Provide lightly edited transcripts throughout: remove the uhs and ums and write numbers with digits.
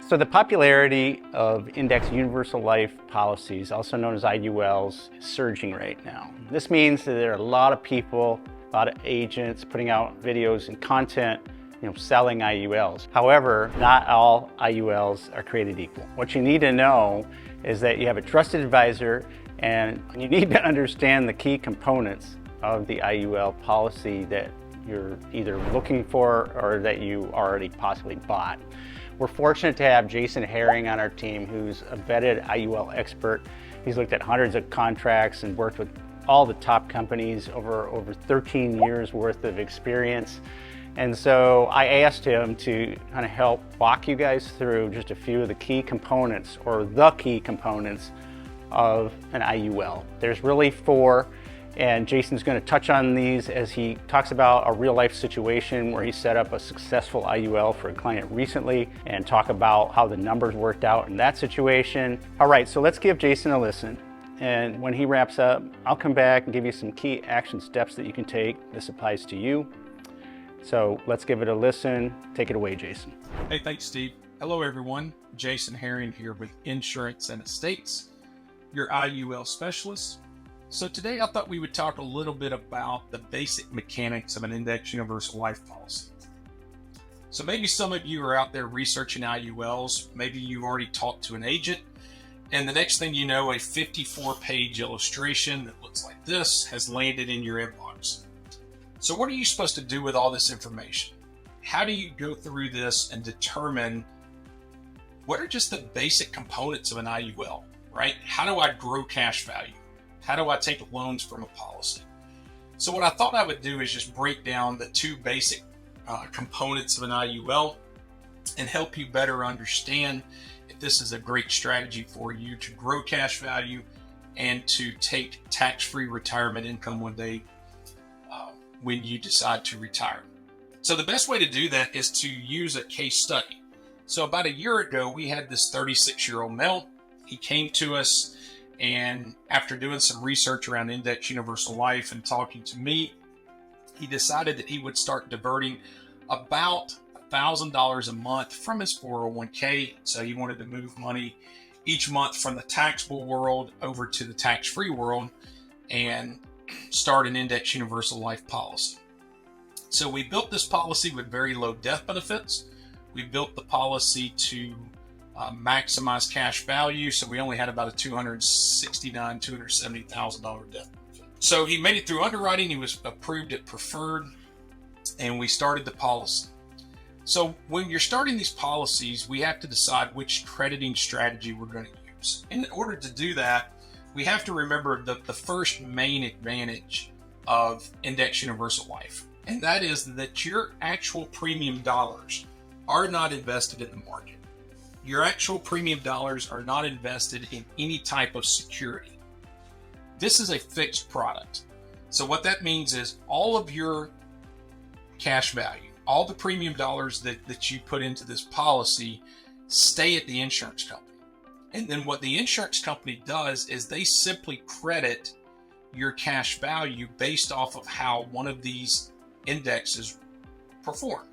So the popularity of index universal life policies, also known as IULs, is surging right now. This means that there are a lot of people, a lot of agents putting out videos and content, selling IULs. However, not all IULs are created equal. What you need to know is that you have a trusted advisor and you need to understand the key components of the IUL policy that you're either looking for or that you already possibly bought. We're fortunate to have Jason Herring on our team, who's a vetted IUL expert. He's looked at hundreds of contracts and worked with all the top companies over 13 years worth of experience. And so I asked him to kind of help walk you guys through just a few of the key components, or the key components of an IUL. There's really four, and Jason's going to touch on these as he talks about a real life situation where he set up a successful IUL for a client recently, and talk about how the numbers worked out in that situation. All right, so let's give Jason a listen. And when he wraps up, I'll come back and give you some key action steps that you can take. This applies to you. So let's give it a listen. Take it away, Jason. Hey, thanks, Steve. Hello, everyone. Jason Herring here with Insurance and Estates, your IUL specialist. So today I thought we would talk a little bit about the basic mechanics of an index universal life policy. So maybe some of you are out there researching IULs. Maybe you've already talked to an agent, and the next thing you know, a 54-page illustration that looks like this has landed in your inbox. So what are you supposed to do with all this information? How do you go through this and determine what are just the basic components of an IUL, right? How do I grow cash value? How do I take loans from a policy? So what I thought I would do is just break down the two basic components of an IUL and help you better understand if this is a great strategy for you to grow cash value and to take tax-free retirement income one day when you decide to retire. So the best way to do that is to use a case study. So about a year ago, we had this 36-year-old male. He came to us, and after doing some research around index universal life and talking to me, he decided that he would start diverting about $1,000 a month from his 401k. So he wanted to move money each month from the taxable world over to the tax-free world and start an index universal life policy. So we built this policy with very low death benefits. We built the policy to maximize cash value. So we only had about a $270,000 death benefit. So he made it through underwriting. He was approved at preferred, and we started the policy. So when you're starting these policies, we have to decide which crediting strategy we're going to use. In order to do that, we have to remember the first main advantage of index universal life, and that is that your actual premium dollars are not invested in the market. Your actual premium dollars are not invested in any type of security. This is a fixed product. So what that means is all of your cash value, all the premium dollars that you put into this policy stay at the insurance company. And then what the insurance company does is they simply credit your cash value based off of how one of these indexes perform.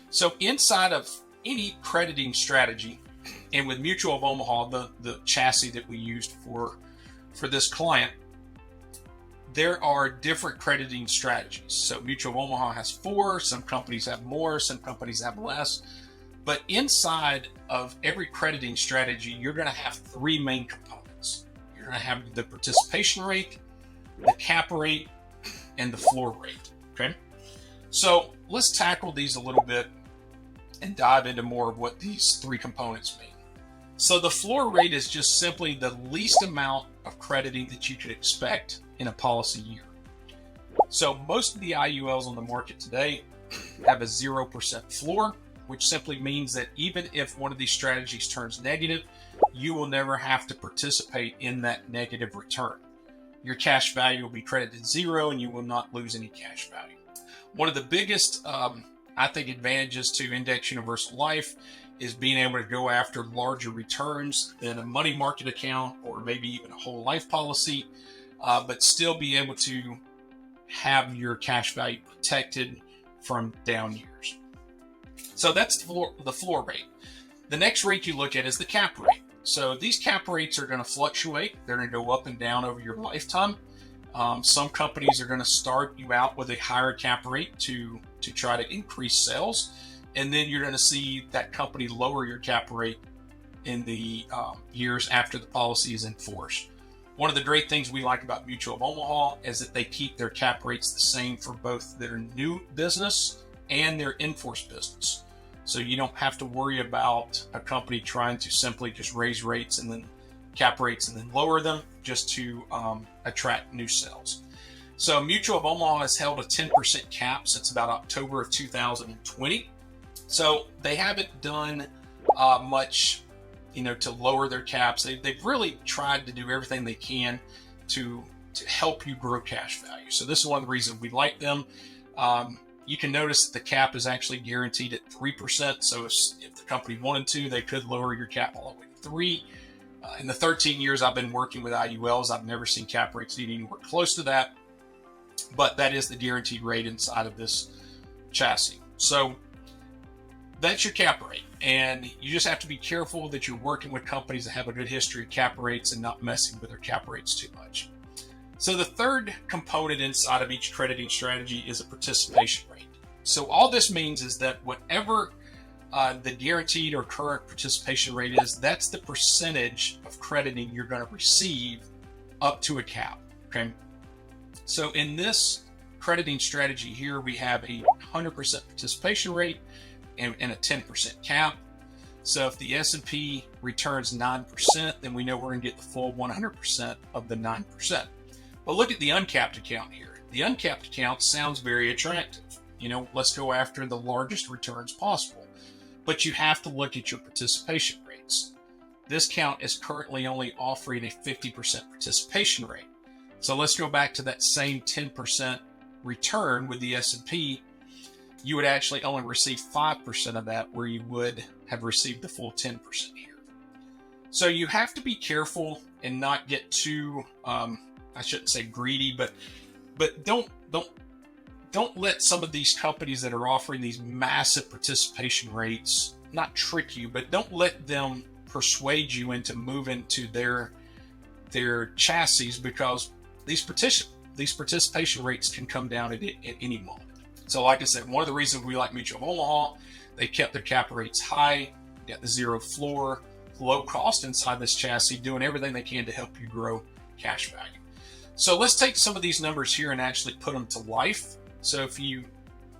So inside of any crediting strategy, and with Mutual of Omaha, the chassis that we used for this client, there are different crediting strategies. So Mutual of Omaha has 4, some companies have more, some companies have less. But inside of every crediting strategy, you're going to have 3 main components. You're going to have the participation rate, the cap rate, and the floor rate. Okay? So let's tackle these a little bit and dive into more of what these 3 components mean. So the floor rate is just simply the least amount of crediting that you could expect in a policy year. So most of the IULs on the market today have a 0% floor, which simply means that even if one of these strategies turns negative, you will never have to participate in that negative return. Your cash value will be credited 0 and you will not lose any cash value. One of the biggest, I think, advantages to index universal life is being able to go after larger returns than a money market account or maybe even a whole life policy, but still be able to have your cash value protected from down years. So that's the floor rate. The next rate you look at is the cap rate. So these cap rates are going to fluctuate. They're going to go up and down over your lifetime. Some companies are going to start you out with a higher cap rate to try to increase sales. And then you're going to see that company lower your cap rate in the years after the policy is in force. One of the great things we like about Mutual of Omaha is that they keep their cap rates the same for both their new business and their in-force business. So you don't have to worry about a company trying to simply just raise rates and then cap rates and then lower them just to attract new sales. So Mutual of Omaha has held a 10% cap since about October of 2020. So they haven't done much, to lower their caps. They've really tried to do everything they can to help you grow cash value. So this is one of the reasons we like them. You can notice that the cap is actually guaranteed at 3%. So if the company wanted to, they could lower your cap all the way to 3%. In the 13 years I've been working with IULs, I've never seen cap rates need anywhere close to that. But that is the guaranteed rate inside of this chassis. So that's your cap rate. And you just have to be careful that you're working with companies that have a good history of cap rates and not messing with their cap rates too much. So the third component inside of each crediting strategy is a participation rate. So all this means is that whatever the guaranteed or current participation rate is, that's the percentage of crediting you're going to receive up to a cap. Okay. So in this crediting strategy here, we have a 100% participation rate and a 10% cap. So if the S&P returns 9%, then we know we're going to get the full 100% of the 9%. But look at the uncapped account here. The uncapped account sounds very attractive. Let's go after the largest returns possible. But you have to look at your participation rates. This account is currently only offering a 50% participation rate. So let's go back to that same 10% return with the S&P. You would actually only receive 5% of that, where you would have received the full 10% here. So you have to be careful and not get too, I shouldn't say greedy, but don't let some of these companies that are offering these massive participation rates not trick you, but don't let them persuade you into moving to their chassis, because these participation rates can come down at any moment. So like I said, one of the reasons we like Mutual of Omaha, they kept their cap rates high, got the zero floor, low cost inside this chassis, doing everything they can to help you grow cash value. So let's take some of these numbers here and actually put them to life. So if you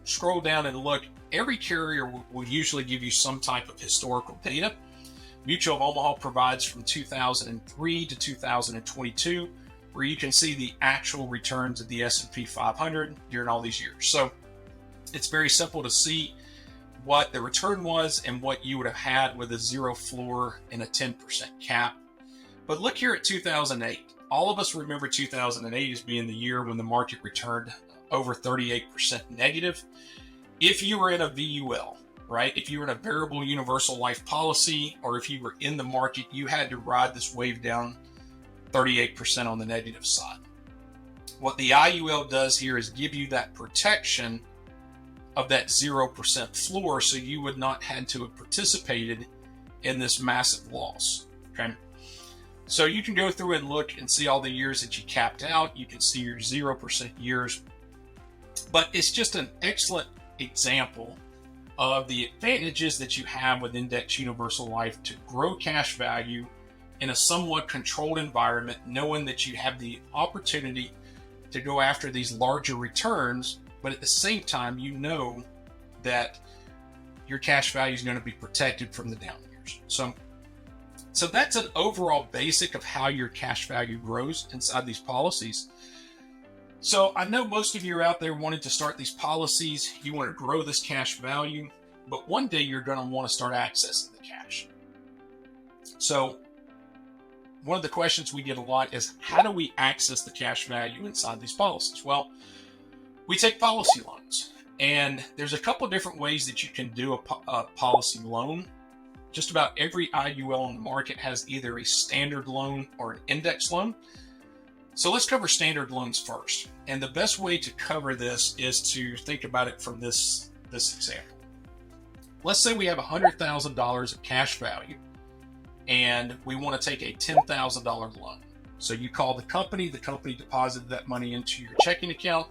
scroll down and look, every carrier will usually give you some type of historical data. Mutual of Omaha provides from 2003 to 2022, where you can see the actual returns of the S&P 500 during all these years. So it's very simple to see what the return was and what you would have had with a zero floor and a 10% cap. But look here at 2008. All of us remember 2008 as being the year when the market returned over 38% negative. If you were in a VUL, right? If you were in a variable universal life policy, or if you were in the market, you had to ride this wave down 38% on the negative side. What the IUL does here is give you that protection of that 0% floor, so you would not had to have participated in this massive loss. Okay. So you can go through and look and see all the years that you capped out. You can see your 0% years, but it's just an excellent example of the advantages that you have with Index Universal Life to grow cash value in a somewhat controlled environment, knowing that you have the opportunity to go after these larger returns, but at the same time, you know that your cash value is going to be protected from the down years. So that's an overall basic of how your cash value grows inside these policies. So I know most of you are out there wanting to start these policies. You want to grow this cash value, but one day you're going to want to start accessing the cash. So one of the questions we get a lot is, how do we access the cash value inside these policies? Well, we take policy loans, and there's a couple of different ways that you can do a policy loan. Just about every IUL on the market has either a standard loan or an index loan. So let's cover standard loans first. And the best way to cover this is to think about it from this example. let's say we have $100,000 of cash value and we want to take a $10,000 loan. So you call the company deposited that money into your checking account,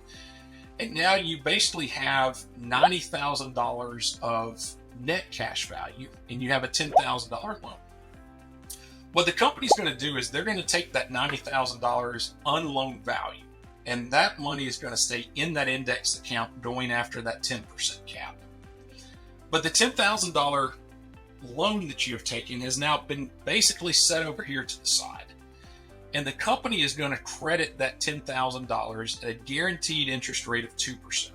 and now you basically have $90,000 of net cash value, and you have a $10,000 loan. What the company's going to do is they're going to take that $90,000 unloaned value, and that money is going to stay in that indexed account going after that 10% cap. But the $10,000 loan that you have taken has now been basically set over here to the side. And the company is going to credit that $10,000 at a guaranteed interest rate of 2%.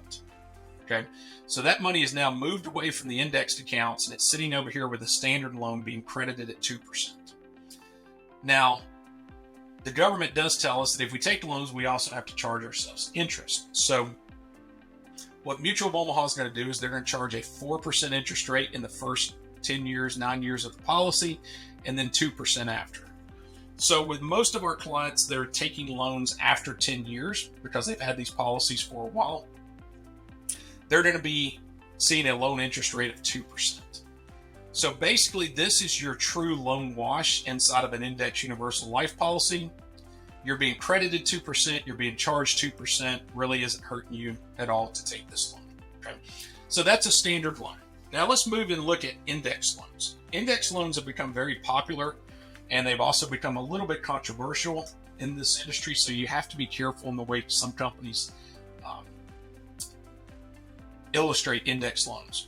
Okay, so that money is now moved away from the indexed accounts and it's sitting over here with a standard loan being credited at 2%. Now, the government does tell us that if we take loans, we also have to charge ourselves interest. So what Mutual of Omaha is going to do is they're going to charge a 4% interest rate in the first 10 years, 9 years of the policy, and then 2% after. So with most of our clients, they're taking loans after 10 years because they've had these policies for a while. They're going to be seeing a loan interest rate of 2%. So basically, this is your true loan wash inside of an index universal life policy. You're being credited 2%, you're being charged 2%, really isn't hurting you at all to take this loan. Okay? So that's a standard loan. Now let's move and look at index loans. Index loans have become very popular, and they've also become a little bit controversial in this industry, so you have to be careful in the way some companies illustrate index loans.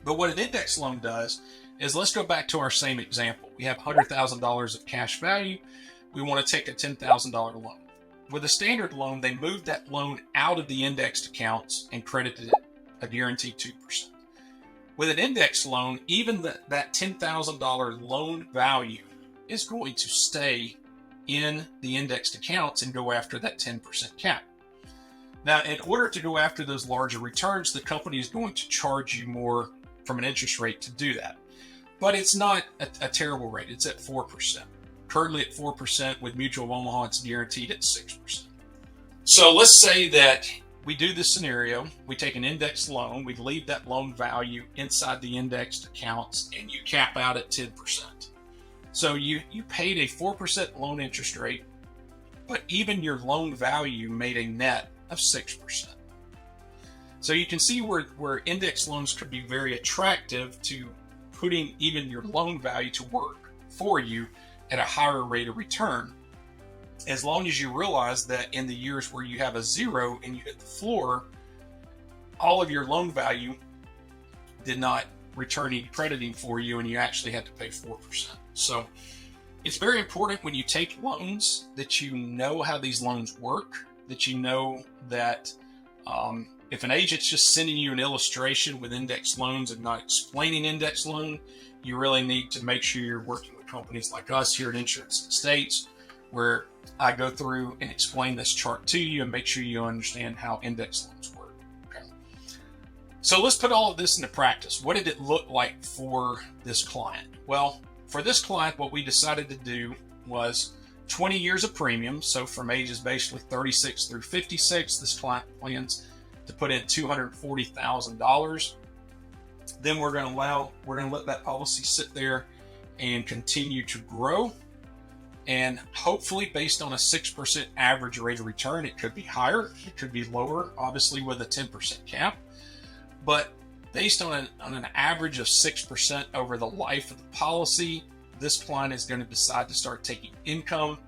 But what an index loan does is, let's go back to our same example. We have $100,000 of cash value. We want to take a $10,000 loan. With a standard loan, they moved that loan out of the indexed accounts and credited it a guaranteed 2%. With an index loan, even that $10,000 loan value is going to stay in the indexed accounts and go after that 10% cap. Now, in order to go after those larger returns, the company is going to charge you more from an interest rate to do that. But it's not a terrible rate. It's at 4%. Currently at 4%. With Mutual of Omaha, it's guaranteed at 6%. So let's say that we do this scenario. We take an index loan. We leave that loan value inside the indexed accounts, and you cap out at 10%. So you paid a 4% loan interest rate, but even your loan value made a net of 6%. So you can see where index loans could be very attractive to putting even your loan value to work for you at a higher rate of return, as long as you realize that in the years where you have a zero and you hit the floor, all of your loan value did not return any crediting for you and you actually had to pay 4%. So it's very important when you take loans that you know how these loans work, that you know that if an agent's just sending you an illustration with index loans and not explaining index loan, you really need to make sure you're working with companies like us here at Insurance and Estates, where I go through and explain this chart to you and make sure you understand how index loans work. Okay. So let's put all of this into practice. What did it look like for this client? Well, for this client, what we decided to do was 20 years of premium. So from ages basically 36 through 56, this client plans to put in $240,000. Then we're going to let that policy sit there and continue to grow. And hopefully, based on a 6% average rate of return, it could be higher, it could be lower, obviously with a 10% cap. But based on an average of 6% over the life of the policy, this client is going to decide to start taking income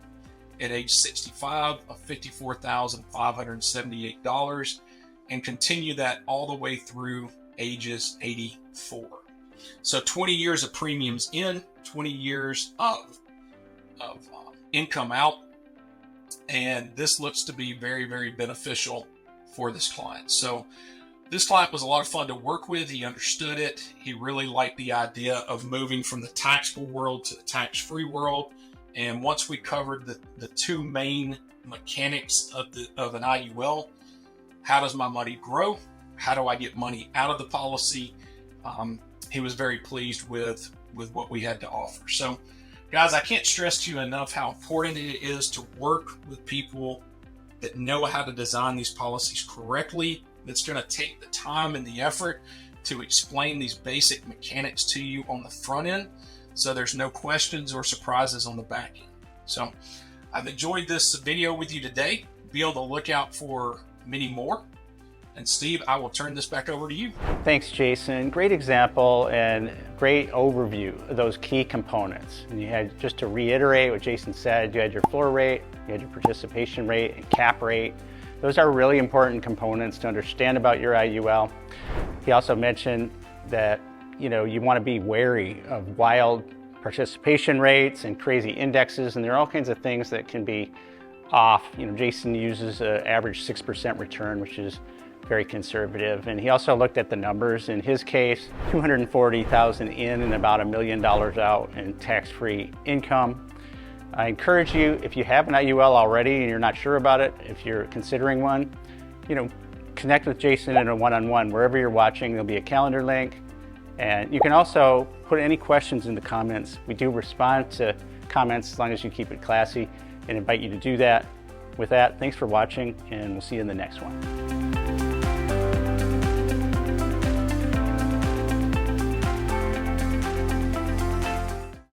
at age 65 of $54,578 and continue that all the way through ages 84. So 20 years of premiums in, 20 years of income out, and this looks to be very, very beneficial for this client. So this client was a lot of fun to work with. He understood it. He really liked the idea of moving from the taxable world to the tax-free world. And once we covered the two main mechanics of an IUL, how does my money grow? How do I get money out of the policy? He was very pleased with what we had to offer. So guys, I can't stress to you enough how important it is to work with people that know how to design these policies correctly. That's going to take the time and the effort to explain these basic mechanics to you on the front end, so there's no questions or surprises on the back end. So I've enjoyed this video with you today. Be on the lookout for many more. And Steve, I will turn this back over to you. Thanks, Jason. Great example and great overview of those key components. And you had, just to reiterate what Jason said, you had your floor rate, you had your participation rate and cap rate. Those are really important components to understand about your IUL. He also mentioned that you want to be wary of wild participation rates and crazy indexes, and there are all kinds of things that can be off. Jason uses an average 6% return, which is very conservative. And he also looked at the numbers. In his case, $240,000 in and about $1 million out in tax-free income. I encourage you, if you have an IUL already and you're not sure about it, if you're considering one, connect with Jason in a one-on-one. Wherever you're watching, there'll be a calendar link. And you can also put any questions in the comments. We do respond to comments as long as you keep it classy, and invite you to do that. With that, thanks for watching, and we'll see you in the next one.